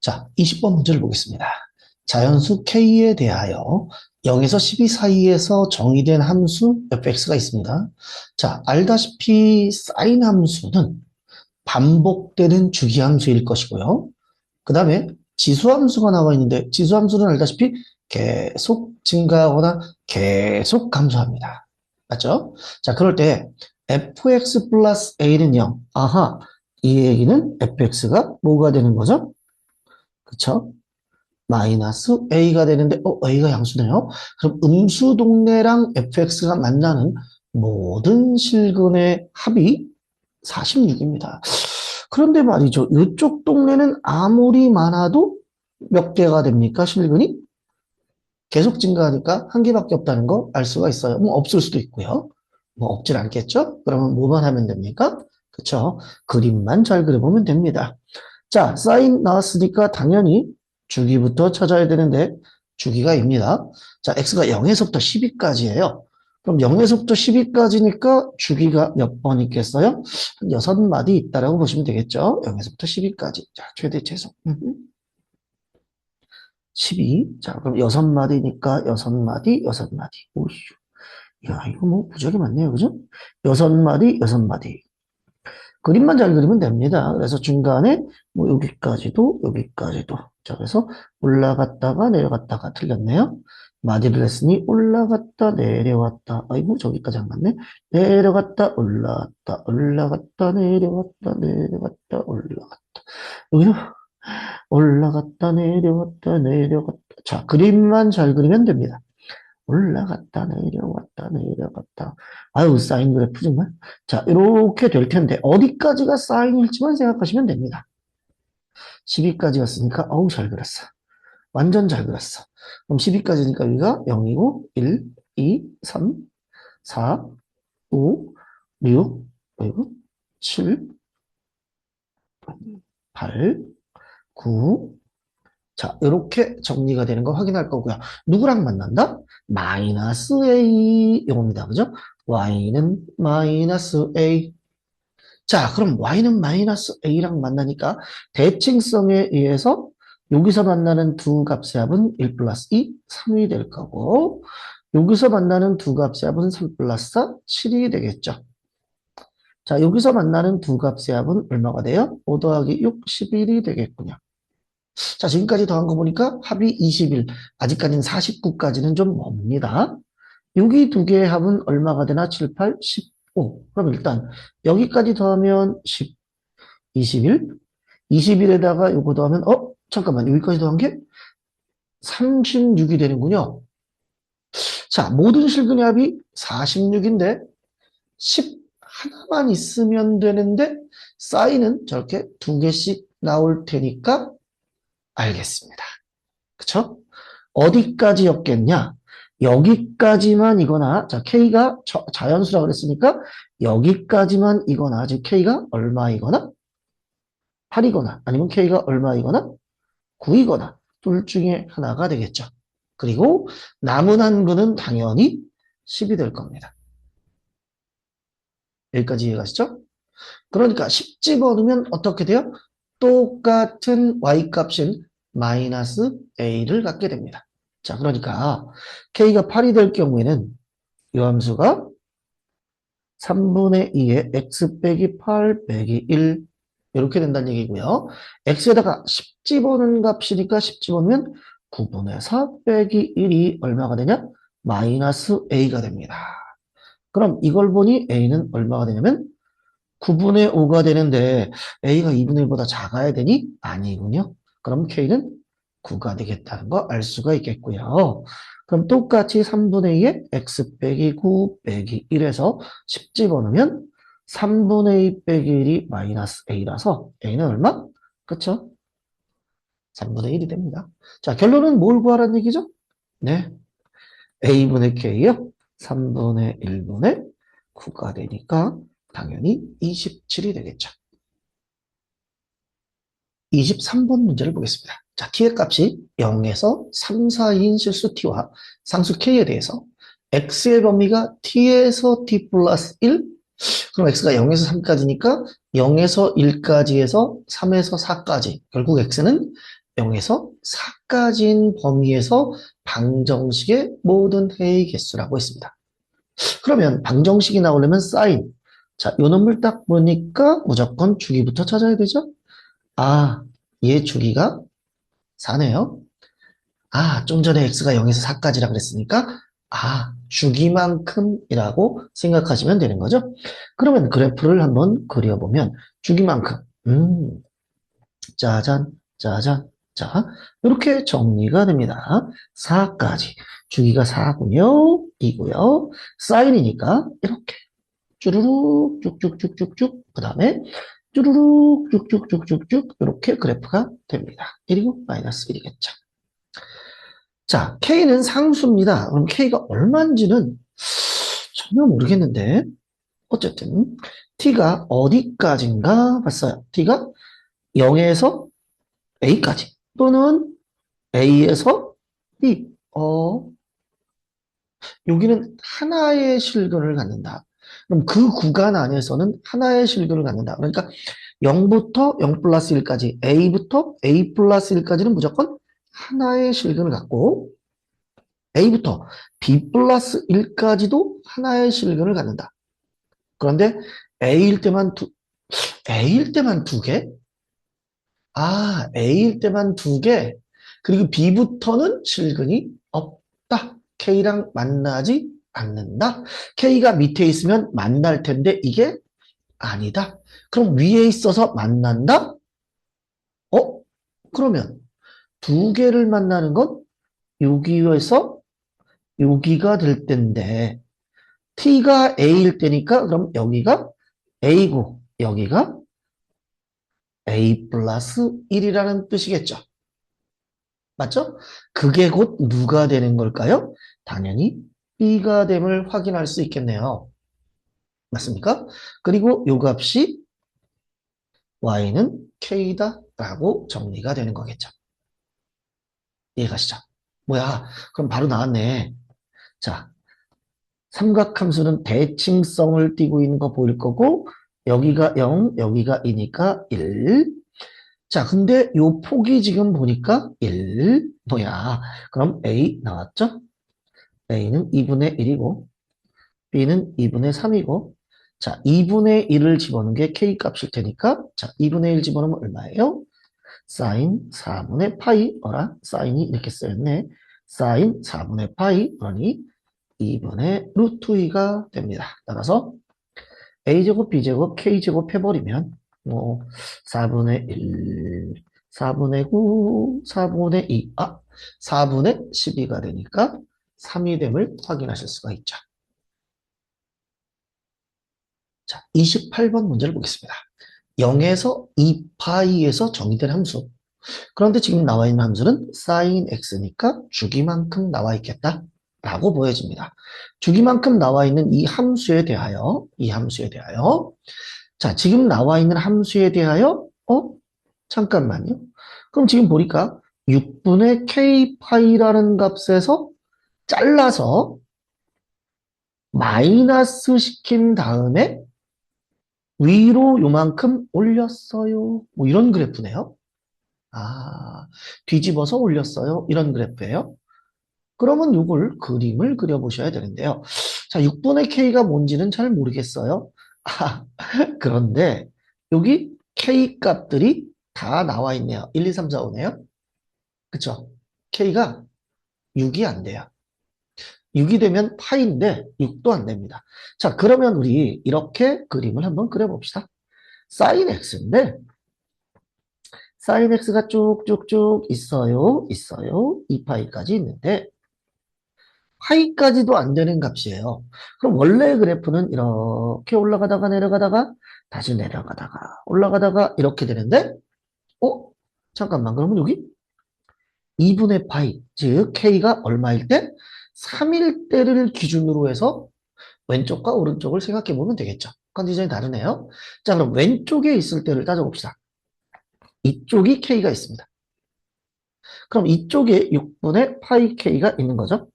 자, 20번 문제를 보겠습니다. 자연수 k에 대하여 0에서 12 사이에서 정의된 함수 fx가 있습니다. 자, 알다시피 사인 함수는 반복되는 주기함수일 것이고요. 그 다음에 지수함수가 나와 있는데 지수함수는 알다시피 계속 증가하거나 계속 감소합니다. 맞죠? 자, 그럴 때 fx 플러스 a는 0. 아하, 이 얘기는 fx가 뭐가 되는 거죠? 그쵸? 마이너스 a가 되는데, a가 양수네요. 그럼 음수 동래랑 fx가 만나는 모든 실근의 합이 46입니다. 그런데 말이죠. 이쪽 동네는 아무리 많아도 몇 개가 됩니까? 실근이? 계속 증가하니까 한 개밖에 없다는 거 알 수가 있어요. 뭐 없을 수도 있고요. 뭐 없진 않겠죠? 그러면 뭐만 하면 됩니까? 그쵸? 그림만 잘 그려보면 됩니다. 자, 사인 나왔으니까 당연히 주기부터 찾아야 되는데 주기가입니다. 자, x가 0에서부터 12까지예요. 그럼 0에서부터 12까지니까 주기가 몇 번 있겠어요? 한 6마디 있다라고 보시면 되겠죠? 0에서부터 12까지. 자, 최대 최소. 12. 자, 그럼 6마디니까 6마디, 6마디. 오휴. 야, 이거 뭐 부적이 많네요. 그죠? 6마디, 6마디. 그림만 잘 그리면 됩니다. 그래서 중간에 뭐 여기까지도 여기까지도. 자, 그래서 올라갔다가 내려갔다가 틀렸네요. 마디를 했으니 올라갔다 내려왔다. 아이고 저기까지 안 갔네. 내려갔다 올라갔다 올라갔다 내려갔다 내려갔다 올라갔다. 여기도 올라갔다 내려갔다 내려갔다. 자, 그림만 잘 그리면 됩니다. 올라갔다 내려왔다 내려갔다. 아유 사인 그래프 정말. 자 이렇게 될 텐데 어디까지가 사인일지만 생각하시면 됩니다. 12까지 갔으니까 어우 잘 그렸어. 완전 잘 그렸어. 그럼 12까지니까 여기가 0이고 1, 2, 3, 4, 5, 6, 그리고 7, 8, 9. 자, 이렇게 정리가 되는 거 확인할 거고요. 누구랑 만난다? 마이너스 A 용입니다. 그죠? y는 마이너스 A. 자, 그럼 y는 마이너스 a랑 만나니까 대칭성에 의해서 여기서 만나는 두 값의 합은 1 플러스 2, 3이 될 거고 여기서 만나는 두 값의 합은 3 플러스 4, 7이 되겠죠. 자, 여기서 만나는 두 값의 합은 얼마가 돼요? 5 더하기 6, 11이 되겠군요. 자, 지금까지 더한 거 보니까 합이 21, 아직까지는 49까지는 좀 멉니다. 여기 두 개의 합은 얼마가 되나? 7, 8, 15. 그럼 일단 여기까지 더하면 10, 21. 21에다가 요거 더하면 잠깐만 여기까지 더한 게 36이 되는군요. 자, 모든 실근의 합이 46인데 10 하나만 있으면 되는데 사인은 저렇게 두 개씩 나올 테니까 알겠습니다. 그쵸? 어디까지였겠냐? 여기까지만 이거나, 자, K가 자연수라고 그랬으니까, 여기까지만 이거나, 즉, K가 얼마이거나, 8이거나, 아니면 K가 얼마이거나, 9이거나, 둘 중에 하나가 되겠죠. 그리고 남은 한근은 당연히 10이 될 겁니다. 여기까지 이해가시죠? 그러니까 10 집어넣으면 어떻게 돼요? 똑같은 Y 값인 마이너스 A를 갖게 됩니다. 자, 그러니까 K가 8이 될 경우에는 이 함수가 3분의 2의 x 빼기 8 빼기 1 이렇게 된다는 얘기고요. x에다가 10 집어넣은 값이니까 10 집어넣으면 9분의 4 빼기 1이 얼마가 되냐? 마이너스 a가 됩니다. 그럼 이걸 보니 a는 얼마가 되냐면 9분의 5가 되는데 a가 2분의 1보다 작아야 되니? 아니군요. 그럼 k는 9가 되겠다는 거 알 수가 있겠고요. 그럼 똑같이 3분의 2에 x 빼기 9 빼기 1에서 10 집어넣으면 3분의 2 빼기 1이 마이너스 a라서 a는 얼마? 그쵸? 3분의 1이 됩니다. 자, 결론은 뭘 구하라는 얘기죠? 네, a분의 k요? 3분의 1분의 9가 되니까 당연히 27이 되겠죠. 23번 문제를 보겠습니다. 자, t의 값이 0에서 3, 4인 실수 t와 상수 k에 대해서 x의 범위가 t에서 t 플러스 1? 그럼 x가 0에서 3까지니까 0에서 1까지 해서 3에서 4까지. 결국 x는 0에서 4까지인 범위에서 방정식의 모든 해의 개수라고 했습니다. 그러면 방정식이 나오려면 사인. 자, 요 놈을 딱 보니까 무조건 주기부터 찾아야 되죠? 아, 얘 주기가 4네요. 아, 좀 전에 x가 0에서 4까지라 그랬으니까 주기만큼이라고 생각하시면 되는 거죠. 그러면 그래프를 한번 그려보면 주기만큼 짜잔 짜잔 자 이렇게 정리가 됩니다. 4까지 주기가 4군요. 이고요. 사인이니까 이렇게 쭈루룩 쭉쭉쭉쭉쭉 그 다음에 쭈루룩 쭉쭉쭉쭉쭉 이렇게 그래프가 됩니다. 1이고 마이너스 1이겠죠. 자, K는 상수입니다. 그럼 K가 얼마인지는 전혀 모르겠는데 어쨌든 T가 어디까지인가 봤어요. T가 0에서 A까지 또는 A에서 B. 여기는 하나의 실근을 갖는다. 그럼 그 구간 안에서는 하나의 실근을 갖는다. 그러니까 0부터 0 플러스 1까지 A부터 A 플러스 1까지는 무조건 하나의 실근을 갖고 A부터 B 플러스 1까지도 하나의 실근을 갖는다. 그런데 A일 때만 A일 때만 두 개? A일 때만 두 개. 그리고 B부터는 실근이 없다. K랑 만나지 않는다. K가 밑에 있으면 만날 텐데 이게 아니다. 그럼 위에 있어서 만난다? 어? 그러면 두 개를 만나는 건 여기에서 여기가 될 텐데 T가 A일 때니까 그럼 여기가 A고 여기가 A 플러스 1이라는 뜻이겠죠. 맞죠? 그게 곧 누가 되는 걸까요? 당연히 B가 됨을 확인할 수 있겠네요. 맞습니까? 그리고 요 값이 Y는 K다 라고 정리가 되는 거겠죠. 이해가시죠? 뭐야? 그럼 바로 나왔네. 자, 삼각함수는 대칭성을 띠고 있는 거 보일 거고 여기가 0, 여기가 2니까 1. 자, 근데 요 폭이 지금 보니까 1. 뭐야? 그럼 A 나왔죠? A는 2분의 1이고 B는 2분의 3이고 자, 2분의 1을 집어넣은 게 K 값일 테니까 자, 2분의 1 집어넣으면 얼마예요? 사인 4분의 파이 사인이 이렇게 쓰였네. 사인 4분의 파이 그러니 2분의 루트 2가 됩니다. 따라서 A제곱, B제곱, K제곱 해버리면 뭐 4분의 1, 4분의 9, 4분의 2, 4분의 12가 되니까 3이 됨을 확인하실 수가 있죠. 자, 28번 문제를 보겠습니다. 0에서 2파이에서 정의된 함수. 그런데 지금 나와 있는 함수는 sin x니까 주기만큼 나와 있겠다. 라고 보여집니다. 주기만큼 나와 있는 이 함수에 대하여, 자, 지금 나와 있는 함수에 대하여, 잠깐만요. 그럼 지금 보니까 6분의 k파이라는 값에서 잘라서 마이너스 시킨 다음에 위로 요만큼 올렸어요. 뭐 이런 그래프네요. 뒤집어서 올렸어요. 이런 그래프예요. 그러면 이걸 그림을 그려보셔야 되는데요. 자, 6분의 K가 뭔지는 잘 모르겠어요. 그런데 여기 K 값들이 다 나와 있네요. 1, 2, 3, 4, 5네요. 그쵸? K가 6이 안 돼요. 6이 되면 파인데 6도 안 됩니다. 자, 그러면 우리 이렇게 그림을 한번 그려봅시다. sin x인데 sin x가 쭉쭉쭉 있어요. 2파이까지 있는데 파이까지도 안 되는 값이에요. 그럼 원래 그래프는 이렇게 올라가다가 내려가다가 다시 내려가다가 올라가다가 이렇게 되는데 잠깐만 그러면 여기 2분의 파이 즉 k가 얼마일 때? 3일 때를 기준으로 해서 왼쪽과 오른쪽을 생각해 보면 되겠죠. 컨디션이 다르네요. 자 그럼 왼쪽에 있을 때를 따져봅시다. 이쪽이 k가 있습니다. 그럼 이쪽에 6분의 파이 k가 있는 거죠.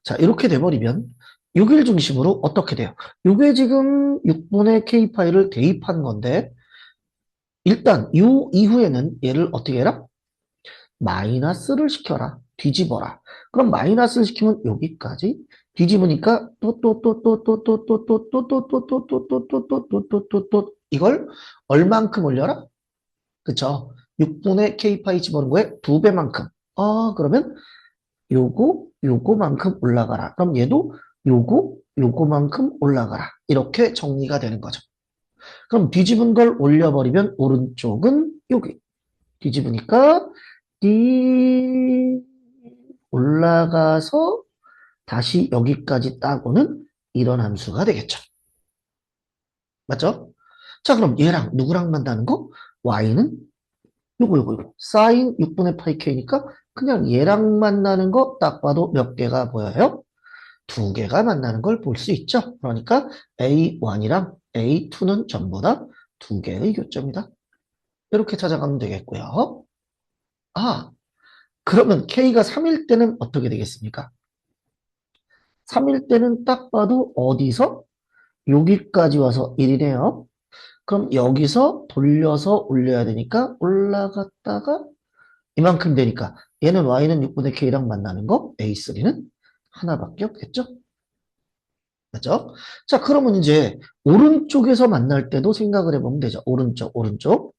자, 이렇게 돼버리면 6일 중심으로 어떻게 돼요? 이게 지금 6분의 k 파이를 대입한 건데 일단 요 이후에는 얘를 어떻게 해라? 마이너스를 시켜라. 뒤집어라. 그럼 마이너스를 시키면 여기까지 뒤집으니까 또 이걸 얼만큼 올려라? 그쵸? 6분의 k파이 집어넣은 거에 2배만큼. 그러면 요거만큼 올라가라. 그럼 얘도 요거만큼 올라가라. 이렇게 정리가 되는 거죠. 그럼 뒤집은 걸 올려버리면 오른쪽은 여기. 뒤집으니까 띠 올라가서 다시 여기까지 따고는 이런 함수가 되겠죠. 맞죠? 자, 그럼 얘랑 누구랑 만나는 거? y는 요거. 사인 6분의 파이 k니까 그냥 얘랑 만나는 거 딱 봐도 몇 개가 보여요? 2개가 만나는 걸 볼 수 있죠. 그러니까 A1이랑 A2는 전부 다 2개의 교점이다. 이렇게 찾아가면 되겠고요. 아, 그러면 K가 3일 때는 어떻게 되겠습니까? 3일 때는 딱 봐도 어디서? 여기까지 와서 1이네요. 그럼 여기서 돌려서 올려야 되니까 올라갔다가 이만큼 되니까 얘는 Y는 6분의 K랑 만나는 거 A3는 하나밖에 없겠죠? 맞죠? 자, 그러면 이제 오른쪽에서 만날 때도 생각을 해보면 되죠. 오른쪽.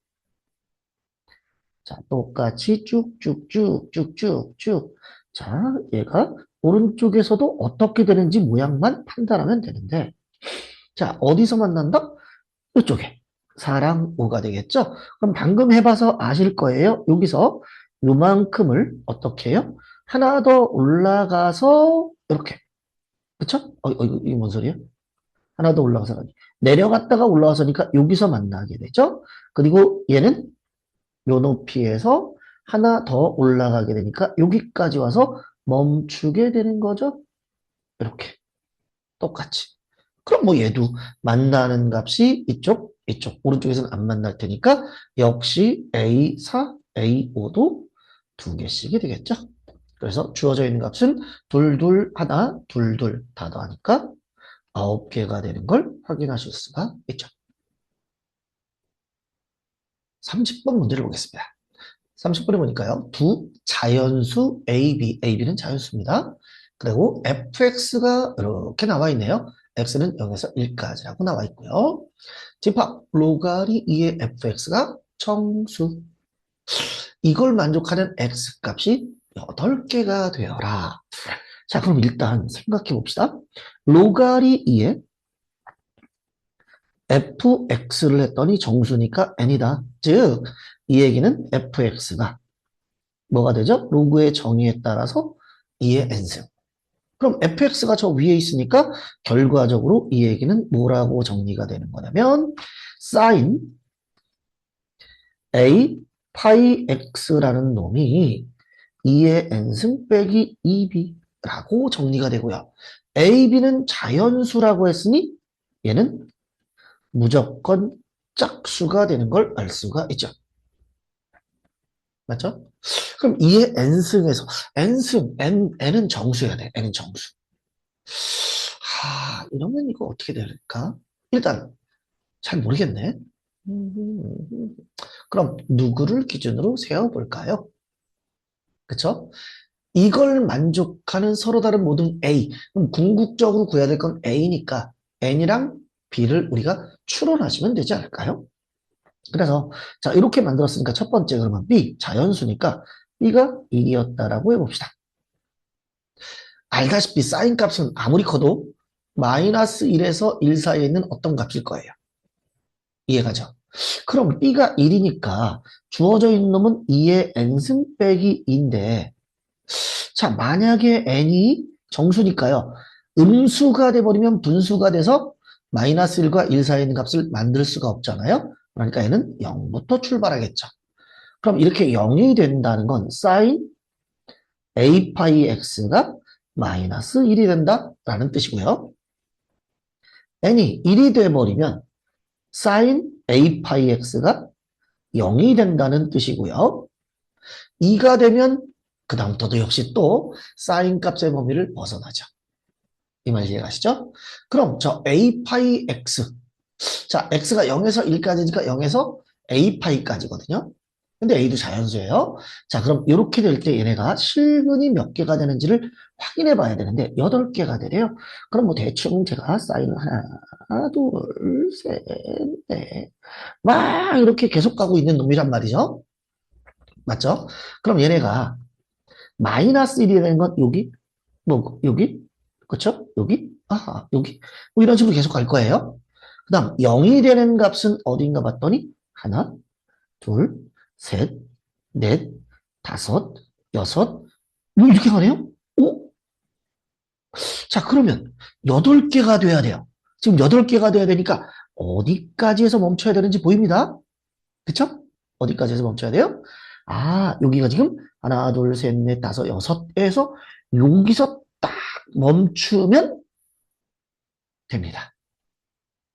자, 똑같이 쭉쭉쭉쭉쭉쭉. 자, 얘가 오른쪽에서도 어떻게 되는지 모양만 판단하면 되는데, 자, 어디서 만난다? 이쪽에. 4랑 5가 되겠죠? 그럼 방금 해봐서 아실 거예요. 여기서 요만큼을 어떻게 해요? 하나 더 올라가서, 이렇게. 그쵸? 이게 뭔 소리야? 하나 더 올라가서 내려갔다가 올라와서니까 여기서 만나게 되죠. 그리고 얘는 요 높이에서 하나 더 올라가게 되니까 여기까지 와서 멈추게 되는 거죠. 이렇게 똑같이. 그럼 뭐 얘도 만나는 값이 이쪽 오른쪽에서는 안 만날 테니까 역시 A4, A5도 2개씩이 되겠죠. 그래서 주어져 있는 값은 하나, 다 더하니까 9개가 되는 걸 확인하실 수가 있죠. 30번 문제를 보겠습니다. 30번에 보니까요. 두 자연수 AB는 자연수입니다. 그리고 fx가 이렇게 나와 있네요. x는 0에서 1까지라고 나와 있고요. 집합 로가리 2의 fx가 정수. 이걸 만족하는 x값이 8개가 되어라. 자, 그럼 일단 생각해 봅시다. 로가리 2의 fx를 했더니 정수니까 n이다. 즉, 이 얘기는 fx가 뭐가 되죠? 로그의 정의에 따라서 2의 n승. 그럼 fx가 저 위에 있으니까 결과적으로 이 얘기는 뭐라고 정리가 되는 거냐면 sin a 파이 x라는 놈이 2의 n승 빼기 2b라고 정리가 되고요. a, b는 자연수라고 했으니 얘는 무조건 짝수가 되는 걸 알 수가 있죠. 맞죠? 그럼 2의 n승에서 n은 정수여야 돼. n은 정수. 이러면 이거 어떻게 될까? 일단 잘 모르겠네. 그럼 누구를 기준으로 세워볼까요? 그쵸? 이걸 만족하는 서로 다른 모든 A. 그럼 궁극적으로 구해야 될 건 A니까 N이랑 B를 우리가 추론하시면 되지 않을까요? 그래서 자 이렇게 만들었으니까 첫 번째 그러면 B 자연수니까 B가 1이었다라고 해봅시다. 알다시피 사인 값은 아무리 커도 마이너스 1에서 1 사이에 있는 어떤 값일 거예요. 이해가죠? 그럼 B가 1이니까 주어져 있는 놈은 2의 n승 빼기 2인데 자 만약에 n이 정수니까요. 음수가 돼버리면 분수가 돼서 마이너스 1과 1 사이에 있는 값을 만들 수가 없잖아요. 그러니까 얘는 0부터 출발하겠죠. 그럼 이렇게 0이 된다는 건 사인 a 파이 x가 마이너스 1이 된다라는 뜻이고요. n이 1이 돼버리면 사인 a 파이 x가 0이 된다는 뜻이고요. 2가 되면 그 다음부터도 역시 또 사인 값의 범위를 벗어나죠. 이 말 이해가시죠? 그럼 저 a 파이 x 자 x가 0에서 1까지니까 0에서 a파이까지거든요. 근데 a도 자연수예요. 자, 그럼 이렇게 될 때 얘네가 실근이 몇 개가 되는지를 확인해 봐야 되는데 8개가 되래요. 그럼 뭐 대충 제가 사인을 하나, 둘, 셋, 넷, 막 이렇게 계속 가고 있는 놈이란 말이죠. 맞죠? 그럼 얘네가 마이너스 1이 되는 건 여기, 뭐 여기, 그쵸? 여기, 아하, 여기, 뭐 이런 식으로 계속 갈 거예요. 그 다음 0이 되는 값은 어딘가 봤더니 하나, 둘, 셋, 넷, 다섯, 여섯, 뭐 이렇게 가네요? 오? 자, 그러면 8개가 돼야 돼요. 지금 8개가 돼야 되니까 어디까지 해서 멈춰야 되는지 보입니다. 그쵸? 어디까지 해서 멈춰야 돼요? 아, 여기가 지금 하나, 둘, 셋, 넷, 다섯, 여섯에서 여기서 딱 멈추면 됩니다.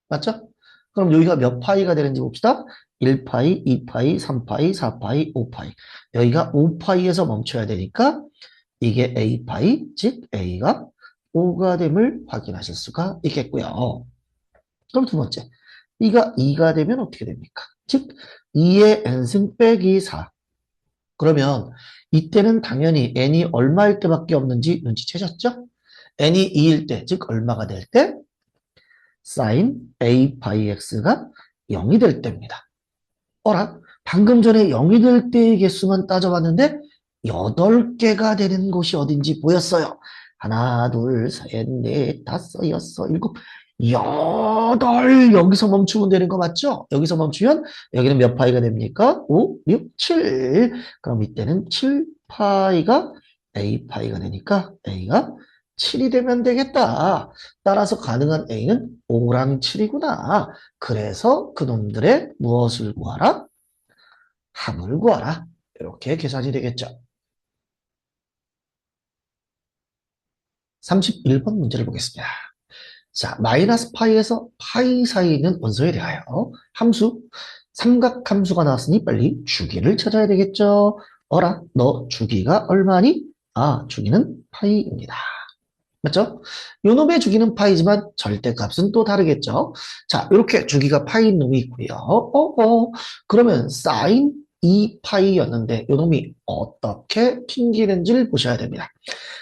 맞죠? 그럼 여기가 몇 파이가 되는지 봅시다. 1파이, 2파이, 3파이, 4파이, 5파이. 여기가 5파이에서 멈춰야 되니까 이게 A파이, 즉 A가 5가 됨을 확인하실 수가 있겠고요. 그럼 두 번째, 이가 2가 되면 어떻게 됩니까? 즉 2의 n승 빼기 4. 그러면 이때는 당연히 n이 얼마일 때밖에 없는지 눈치채셨죠? n이 2일 때, 즉 얼마가 될 때? sin A 파이 x가 0이 될 때입니다. 어라? 방금 전에 0이 될 때의 개수만 따져봤는데 8개가 되는 곳이 어딘지 보였어요. 하나, 둘, 셋, 넷, 다섯, 여섯, 일곱, 여덟. 여기서 멈추면 되는 거 맞죠? 여기서 멈추면 여기는 몇 파이가 됩니까? 5, 6, 7. 그럼 이때는 7파이가 A파이가 되니까 A가 7이 되면 되겠다. 따라서 가능한 A는 5랑 7이구나. 그래서 그놈들의 무엇을 구하라? 합을 구하라. 이렇게 계산이 되겠죠. 31번 문제를 보겠습니다. 자, 마이너스 파이에서 파이 사이에 있는 원소에 대하여 함수, 삼각함수가 나왔으니 빨리 주기를 찾아야 되겠죠. 어라, 너 주기가 얼마니? 아, 주기는 파이입니다. 맞죠? 요놈의 주기는 파이지만 절대값은 또 다르겠죠. 자, 이렇게 주기가 파이인 놈이 있고요. 그러면 사인 2파이였는데 요놈이 어떻게 튕기는지를 보셔야 됩니다.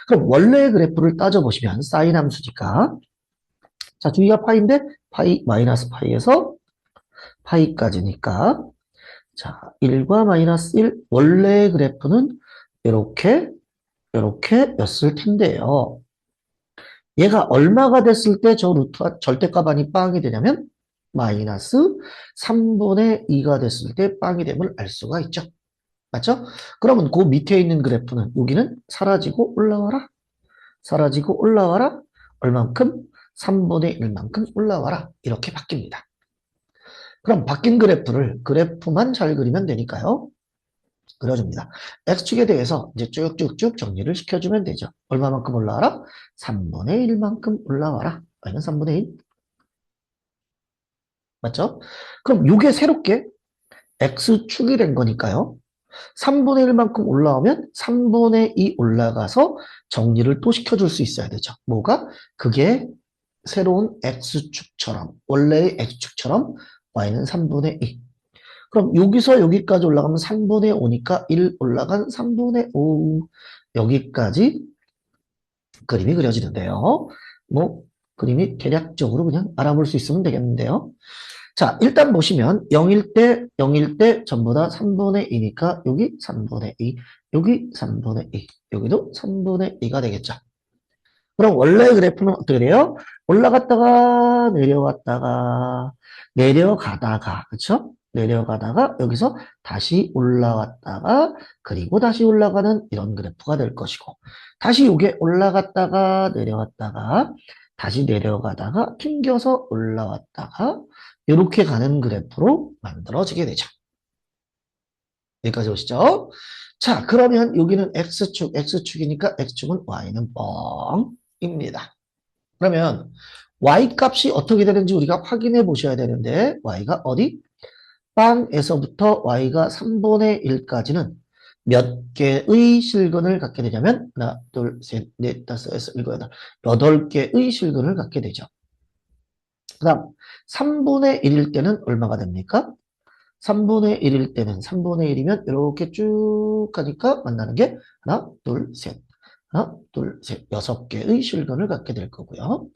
그럼 원래 그래프를 따져보시면 사인 함수니까 자, 주기가 파이인데 파이 마이너스 파이에서 파이까지니까 자, 1과 마이너스 1 원래 그래프는 이렇게 였을 텐데요. 얘가 얼마가 됐을 때 저 루트와 절대값 아니 빵이 되냐면 마이너스 3분의 2가 됐을 때 빵이 됨을 알 수가 있죠. 맞죠? 그러면 그 밑에 있는 그래프는 여기는 사라지고 올라와라. 사라지고 올라와라. 얼만큼? 3분의 1만큼 올라와라. 이렇게 바뀝니다. 그럼 바뀐 그래프를 그래프만 잘 그리면 되니까요. 그려줍니다. X축에 대해서 이제 쭉쭉쭉 정리를 시켜주면 되죠. 얼마만큼 올라와라? 3분의 1만큼 올라와라. 아니면 3분의 1. 맞죠? 그럼 이게 새롭게 X축이 된 거니까요. 3분의 1만큼 올라오면 3분의 2 올라가서 정리를 또 시켜줄 수 있어야 되죠. 뭐가? 그게 새로운 X축처럼, 원래의 X축처럼 Y는 3분의 2. 그럼 여기서 여기까지 올라가면 3분의 5니까 1 올라간 3분의 5. 여기까지 그림이 그려지는데요. 뭐, 그림이 대략적으로 그냥 알아볼 수 있으면 되겠는데요. 자, 일단 보시면 0일 때 전부 다 3분의 2니까 여기 3분의 2, 여기 3분의 2, 여기도 3분의 2가 되겠죠. 그럼 원래 그래프는 어떻게 돼요? 올라갔다가 내려갔다가 내려가다가 그쵸? 내려가다가 여기서 다시 올라왔다가 그리고 다시 올라가는 이런 그래프가 될 것이고 다시 이게 올라갔다가 내려왔다가 다시 내려가다가 튕겨서 올라왔다가 이렇게 가는 그래프로 만들어지게 되죠. 여기까지 오시죠? 자, 그러면 여기는 X축이니까 X축은 Y는 뻥입니다. 그러면 Y 값이 어떻게 되는지 우리가 확인해 보셔야 되는데 Y가 어디? 빵에서부터 Y가 3분의 1까지는 몇 개의 실근을 갖게 되냐면 하나, 둘, 셋, 넷, 다섯, 여섯, 일곱, 여덟, 8개의 실근을 갖게 되죠. 그 다음 3분의 1일 때는 얼마가 됩니까? 3분의 1일 때는 3분의 1이면 이렇게 쭉 가니까 만나는 게 하나, 둘, 셋. 하나, 둘, 셋. 6개의 실근을 갖게 될 거고요.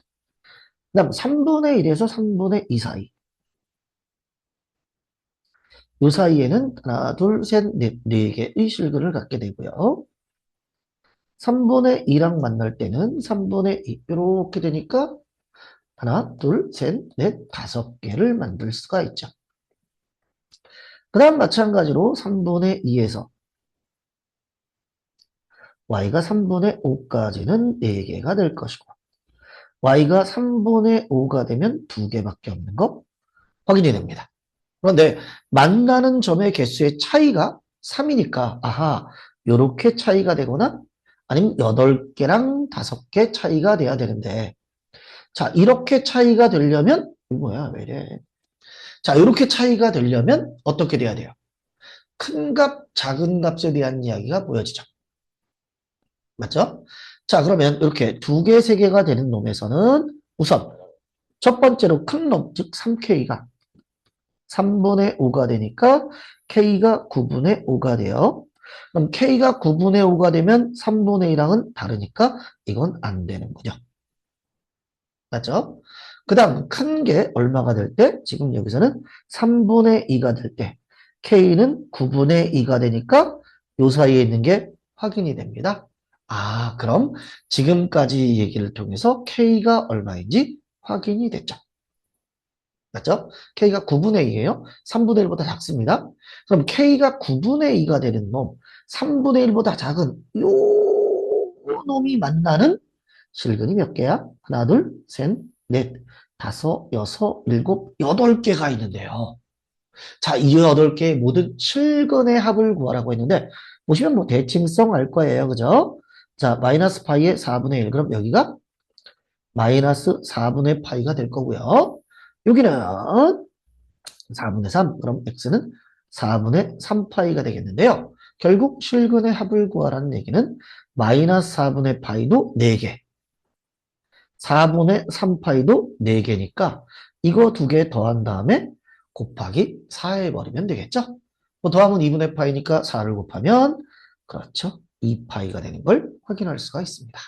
그 다음 3분의 1에서 3분의 2 사이. 이 사이에는 하나, 둘, 셋, 넷, 4개의 실근을 갖게 되고요. 3분의 2랑 만날 때는 3분의 2 이렇게 되니까 하나, 둘, 셋, 넷, 5개를 만들 수가 있죠. 그 다음 마찬가지로 3분의 2에서 y가 3분의 5까지는 4개가 될 것이고 y가 3분의 5가 되면 2개밖에 없는 거 확인이 됩니다. 그런데 만나는 점의 개수의 차이가 3이니까 아하 요렇게 차이가 되거나 아니면 8개랑 5개 차이가 돼야 되는데 자 이렇게 차이가 되려면 이거 뭐야 왜 이래 자 이렇게 차이가 되려면 어떻게 돼야 돼요? 큰 값, 작은 값에 대한 이야기가 보여지죠. 맞죠? 자, 그러면 이렇게 2개, 3개가 되는 놈에서는 우선 첫 번째로 큰 놈, 즉 3K가 3분의 5가 되니까 K가 9분의 5가 돼요. 그럼 K가 9분의 5가 되면 3분의 1랑은 다르니까 이건 안 되는 거죠. 맞죠? 그 다음 큰 게 얼마가 될 때? 지금 여기서는 3분의 2가 될 때 K는 9분의 2가 되니까 요 사이에 있는 게 확인이 됩니다. 아, 그럼 지금까지 얘기를 통해서 K가 얼마인지 확인이 됐죠. 맞죠? K가 9분의 2예요. 3분의 1보다 작습니다. 그럼 K가 9분의 2가 되는 놈, 3분의 1보다 작은 요 놈이 만나는 실근이 몇 개야? 하나, 둘, 셋, 넷, 다섯, 여섯, 일곱, 8개가 있는데요. 자, 이 8개의 모든 실근의 합을 구하라고 했는데, 보시면 뭐 대칭성 알 거예요. 그죠? 자, 마이너스 파이의 4분의 1. 그럼 여기가 마이너스 4분의 파이가 될 거고요. 여기는 4분의 3. 그럼 x는 4분의 3파이가 되겠는데요. 결국 실근의 합을 구하라는 얘기는 마이너스 4분의 파이도 4개. 4분의 3파이도 4개니까 이거 2개 더한 다음에 곱하기 4 해버리면 되겠죠? 뭐 더하면 2분의 파이니까 4를 곱하면 그렇죠. 2파이가 되는 걸 확인할 수가 있습니다.